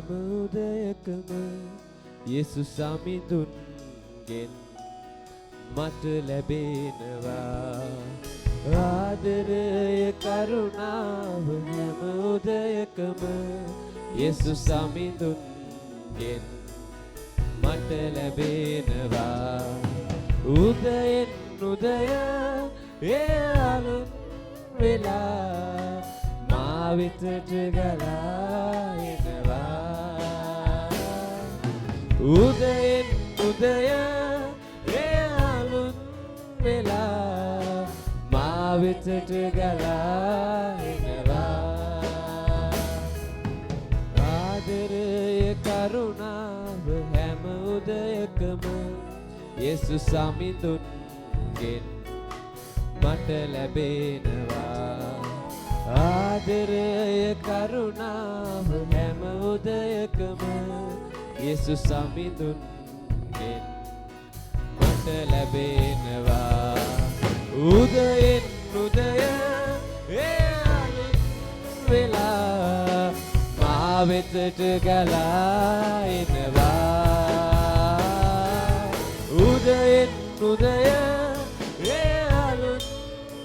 හැම උදයකම යේසුස් සමිඳුන්ගෙන් මට ලැබෙනවා ආදරය කරුණාව හැම උදයකම යේසුස් සමිඳුන්ගෙන් මට ලැබෙනවා උදයෙන් උදය ඒ අලුත් වෙලා මා වෙතට ගලා එනවා උදයෙන් උදය ඒ අලුත් වෙලා මා වෙතට ගලා එනවා ආදරය කරුණාව හැම උදයකම යේසුස් සමිඳුන්ගෙන් මට ලැබෙනවා ආදරය කරුණාව හැම උදයකම යේසුස් සමිඳුන්ගෙන් මට ලැබෙනවා උදයෙන් උදය ඒ අලුත් වෙලා මා වෙතට ගලා එනවා උදයෙන් උදය ඒ අලුත්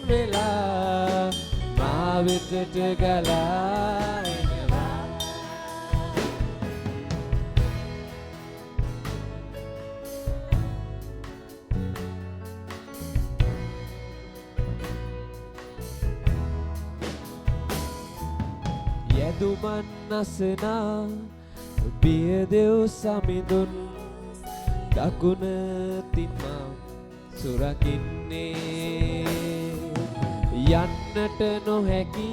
වෙලා මා වෙතට ගලා එනවා යදුමන් අසනා පිය දෙව් සමිඳුන් දකුණ තින්මා සුරකින්නේ යන්නට නොහැකි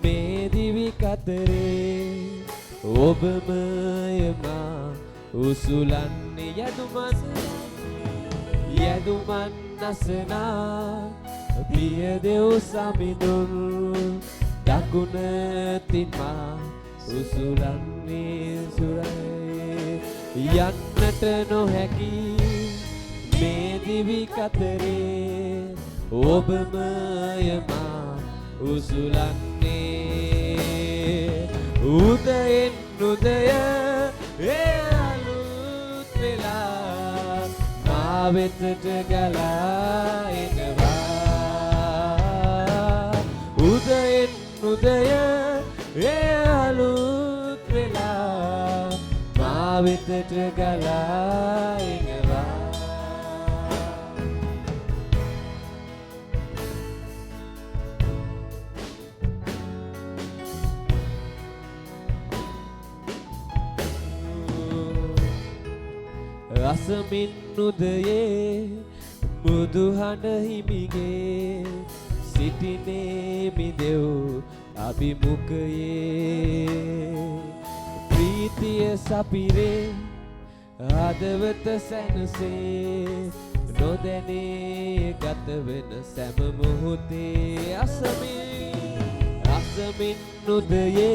මේ දිවි කතරේ ඔබමය මා උසුලන්නේ යදුමන් අසනා පිය දෙව් සමිඳුන් දකුණ තින්මා උසුලන්නේ සුරේ යන්නට නොහැකි මේ දිවි කතරේ ඔබමය මා උසුලන්නේ උදයෙන් උදය ඒ අලුත් වෙලා මා වෙතට ගලා එනවා උදයෙන් උදය ඒ අලුත් වෙලා මා වෙතට ගලා එනවා අසමින් උදයේ මුදුහඬ හිමිගේ සිටිනේ මිදෙව් අභිමුඛයේ ප්‍රීතිය සපිරේ හදවත සැනසේ නොදැනේ ගත වෙන සෑම මොහොතේ අසමින් උදයේ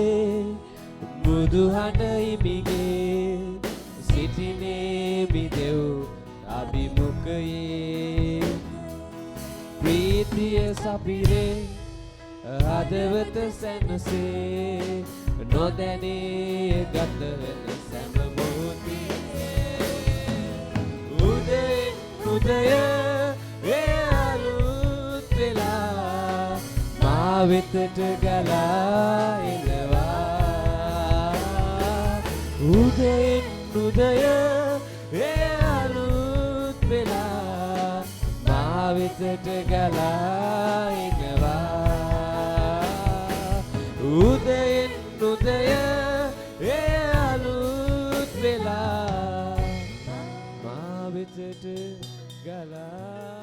මුදුහඬ හිමිගේ සිටිනේ මිදෙව් අභිමුඛයේ ප්‍රීතිය සපිරේ හදවත සැනසේ නොදැනේ ගත වෙන සෑම මොහොතේ උදයෙන් උදය ඒ අලුත් වෙලා මා වෙතට ගලා එනවා උදයෙන් උදය ඒ අලුත් වෙලා මා වෙතට ගලා එනවා උදයෙන් උදය ඒ අලුත් වෙලා මා වෙතට ගලා